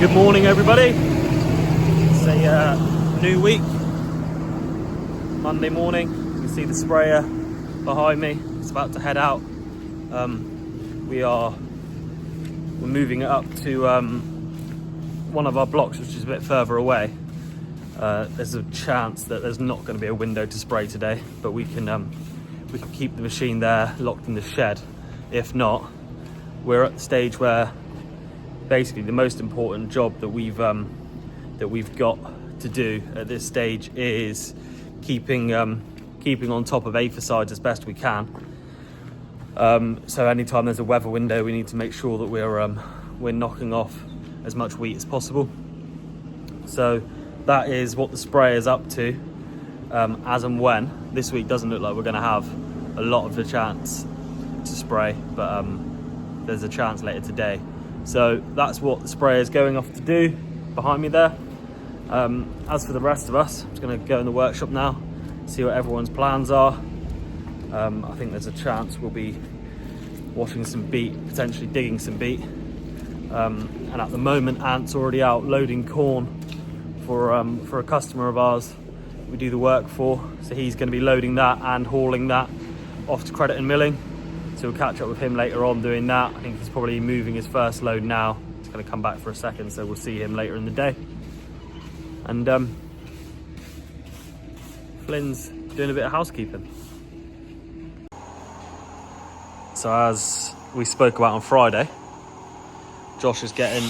Good morning, everybody. It's a new week, Monday morning. You can see the sprayer behind me. It's about to head out. We're moving it up to one of our blocks, which is a bit further away. There's a chance that there's not going to be a window to spray today, but we can keep the machine there locked in the shed. If not, we're at the stage where basically the most important job that we've got to do at this stage is keeping on top of aphicides as best we can. So anytime there's a weather window, we need to make sure that we're knocking off as much wheat as possible. So that is what the spray is up to, as and when. This week doesn't look like we're going to have a lot of the chance to spray, but there's a chance later today. So that's what the spray is going off to do behind me there. As for the rest of us, I'm just going to go in the workshop now, see what everyone's plans are. I think there's a chance we'll be washing some beet, potentially digging some beet. And at the moment, Ant's already out loading corn for a customer of ours we do the work for. So he's going to be loading that and hauling that off to Crediton Milling. So we'll catch up with him later on doing that. I think he's probably moving his first load now. He's going to come back for a second, so we'll see him later in the day. And Flynn's doing a bit of housekeeping. So as we spoke about on Friday, Josh is getting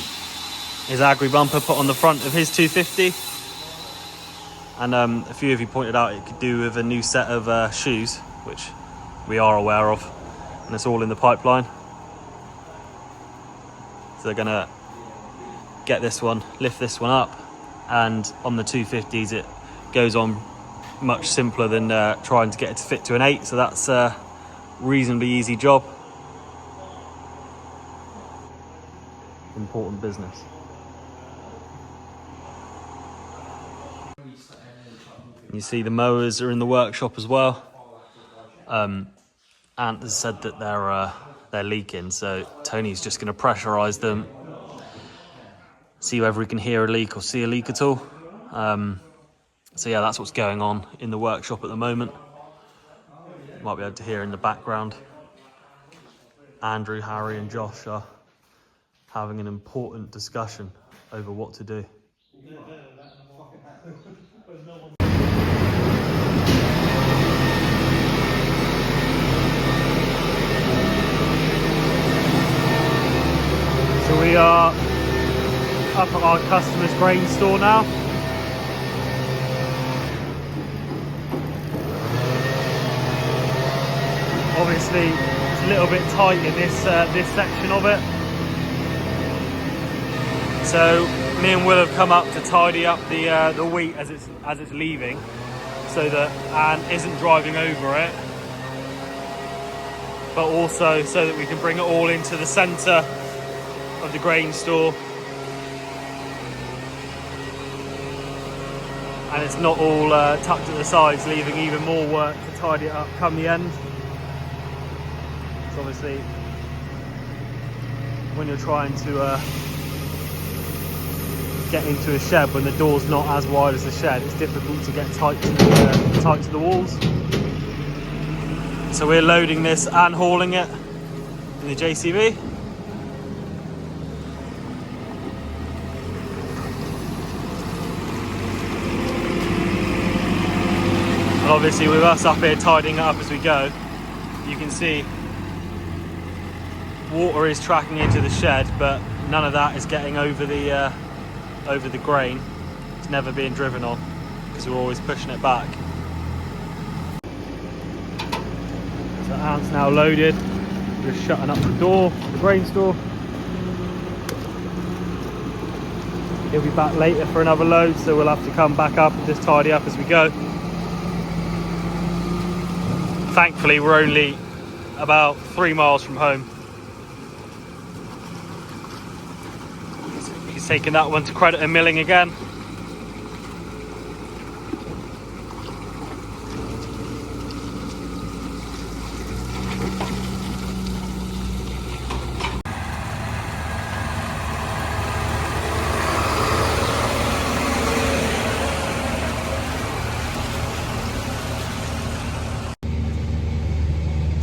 his Agri bumper put on the front of his 250. And a few of you pointed out it could do with a new set of shoes, which we are aware of. And it's all in the pipeline. So they're gonna get this one, lift this one up, and on the 250s it goes on much simpler than trying to get it to fit to an 8. So that's a reasonably easy job. Important business. You see the mowers are in the workshop as well. Ant has said that they're leaking, so Tony's just going to pressurise them, see whether he can hear a leak or see a leak at all. So yeah, that's what's going on in the workshop at the moment. You might be able to hear in the background. Andrew, Harry and Josh are having an important discussion over what to do. So we are up at our customer's grain store now. Obviously, it's a little bit tight in this section of it. So me and Will have come up to tidy up the wheat as it's leaving, so that Ant isn't driving over it, but also so that we can bring it all into the centre of the grain store, and it's not all tucked at the sides, leaving even more work to tidy it up come the end. So obviously, when you're trying to get into a shed when the door's not as wide as the shed, it's difficult to get tight to the walls. So we're loading this and hauling it in the JCB. And obviously with us up here tidying it up as we go, you can see water is tracking into the shed, but none of that is getting over the grain. It's never being driven on because we're always pushing it back. So Ant's now loaded, just shutting up the door for the grain store. He'll be back later for another load, so we'll have to come back up and just tidy up as we go. Thankfully we're only about 3 miles from home. He's taking that one to Crediton Milling again.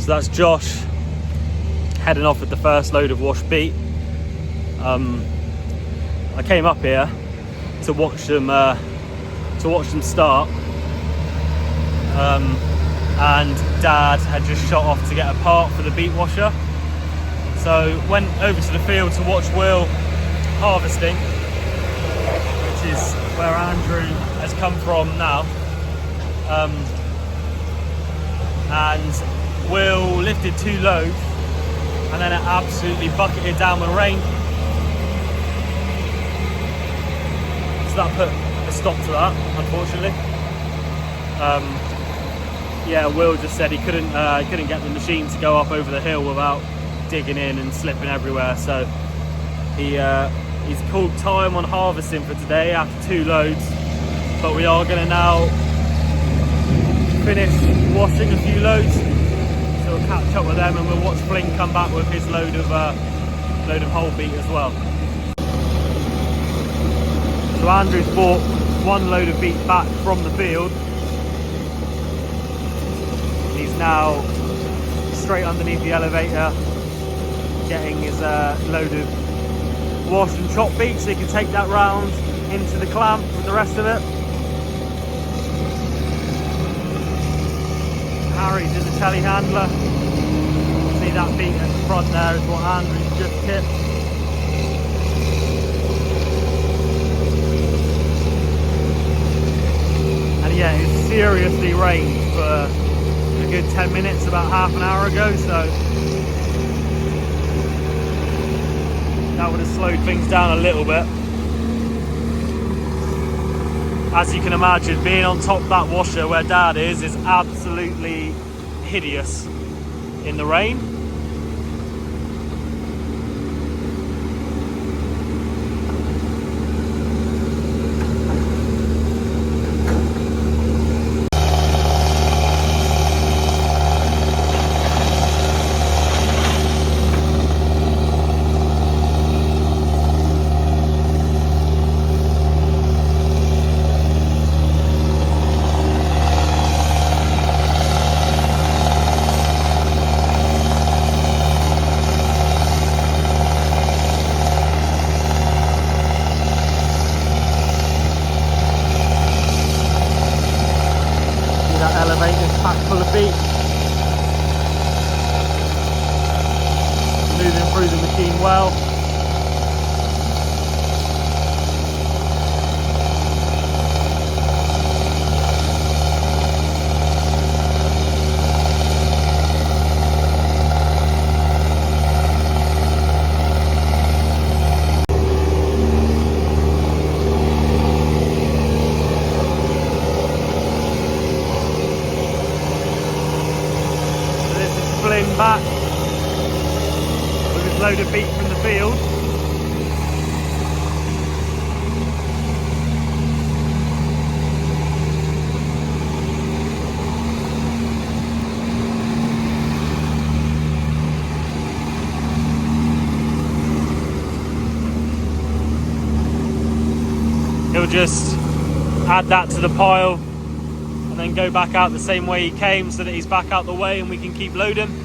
that's Josh heading off with the first load of washed beet. I came up here to watch them start, and Dad had just shot off to get a part for the beet washer, so went over to the field to watch Will harvesting, which is where Andrew has come from now. And Will lifted 2 loads, and then it absolutely bucketed down with rain. So that put a stop to that, unfortunately. Yeah, Will just said he couldn't get the machine to go up over the hill without digging in and slipping everywhere. So he's called time on harvesting for today after 2 loads. But we are going to now finish washing a few loads, so we'll catch up with them and we'll watch Fling come back with his load of whole beet as well. So Andrew's bought 1 load of beet back from the field. He's now straight underneath the elevator getting his load of washed and chopped beet so he can take that round into the clamp with the rest of it. Harry's in the telehandler. See that beet at the front there is what Andrew's just tipped. And yeah, it seriously rained for a good 10 minutes about half an hour ago, so that would have slowed things down a little bit. As you can imagine, being on top of that washer where Dad is absolutely hideous in the rain. Packed full of beet. Moving through the machine well. Back with his load of beet from the field. He'll just add that to the pile and then go back out the same way he came so that he's back out the way and we can keep loading.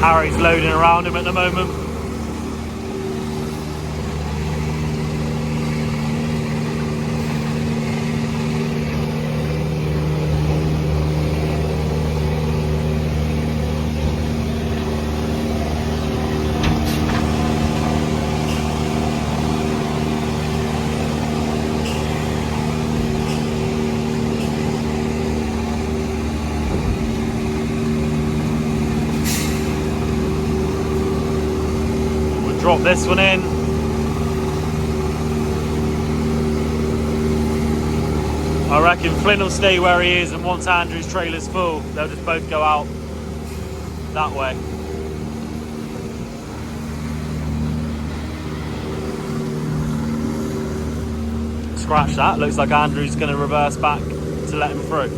Harry's loading around him at the moment. Drop this one in. I reckon Flynn will stay where he is, and once Andrew's trailer's full, they'll just both go out that way. Scratch that, looks like Andrew's going to reverse back to let him through.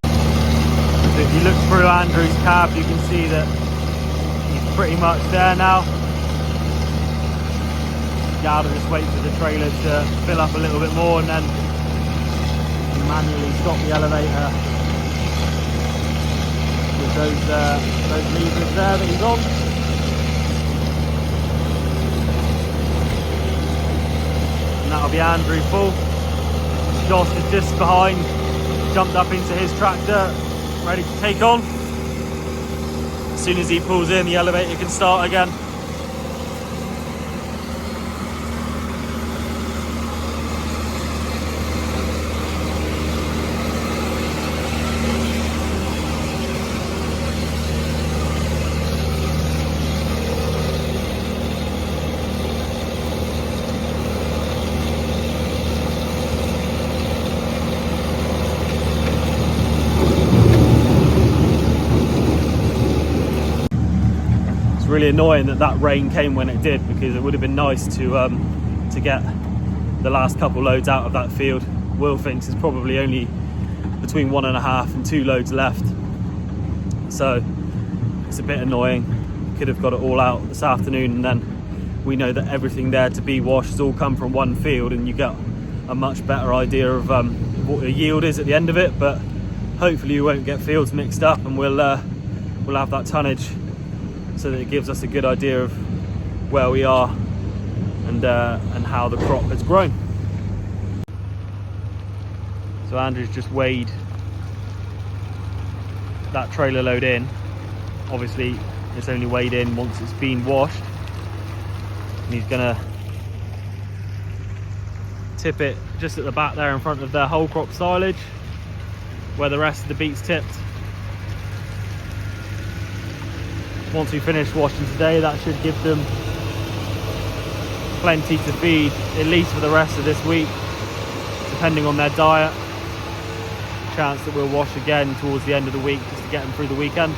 So if you look through Andrew's cab, you can see that he's pretty much there now. Gotta just wait for the trailer to fill up a little bit more and then manually stop the elevator with those levers there that he's on. And that'll be Andrew full. Josh is just behind, jumped up into his tractor, ready to take on. As soon as he pulls in, the elevator can start again. Really annoying that rain came when it did, because it would have been nice to get the last couple loads out of that field. Will thinks there's probably only between 1.5 and 2 loads left, so it's a bit annoying. Could have got it all out this afternoon, and then we know that everything there to be washed has all come from one field, and you get a much better idea of what the yield is at the end of it. But hopefully you won't get fields mixed up, and we'll have that tonnage, so that it gives us a good idea of where we are and how the crop has grown. So Andrew's just weighed that trailer load in. Obviously it's only weighed in once it's been washed, and he's gonna tip it just at the back there in front of their whole crop silage, where the rest of the beet's tipped. Once we finish washing today, that should give them plenty to feed, at least for the rest of this week, depending on their diet. Chance that we'll wash again towards the end of the week, just to get them through the weekend.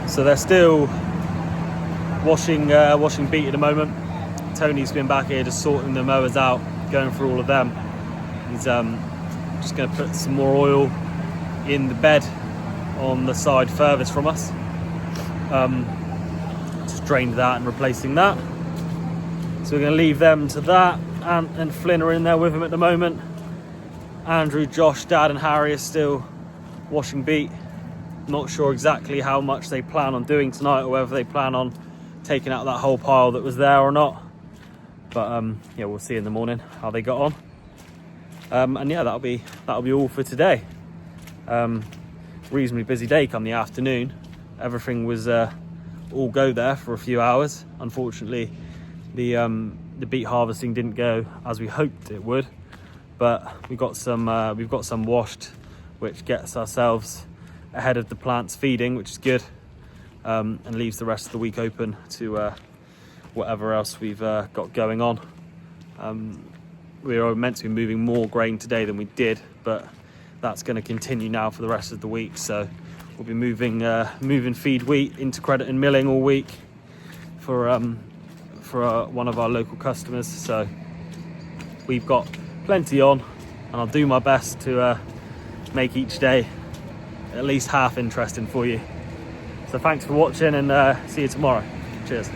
So they're still washing beet at the moment. Tony's been back here just sorting the mowers out, going through all of them. He's just going to put some more oil in the bed on the side furthest from us. Just drained that and replacing that. So we're going to leave them to that, and Flynn are in there with him at the moment. Andrew, Josh, Dad and Harry are still washing beet. Not sure exactly how much they plan on doing tonight, or whether they plan on taking out that whole pile that was there or not. But yeah, we'll see in the morning how they got on. And yeah, that'll be all for today. Reasonably busy day come the afternoon. Everything was all go there for a few hours. Unfortunately, the beet harvesting didn't go as we hoped it would, but we've got some washed, which gets ourselves ahead of the plants feeding, which is good, and leaves the rest of the week open to whatever else we've got going on. We were meant to be moving more grain today than we did, but that's going to continue now for the rest of the week. So we'll be moving feed wheat into Crediton Milling all week for one of our local customers. So we've got plenty on, and I'll do my best to make each day at least half interesting for you. So thanks for watching, and see you tomorrow. Cheers.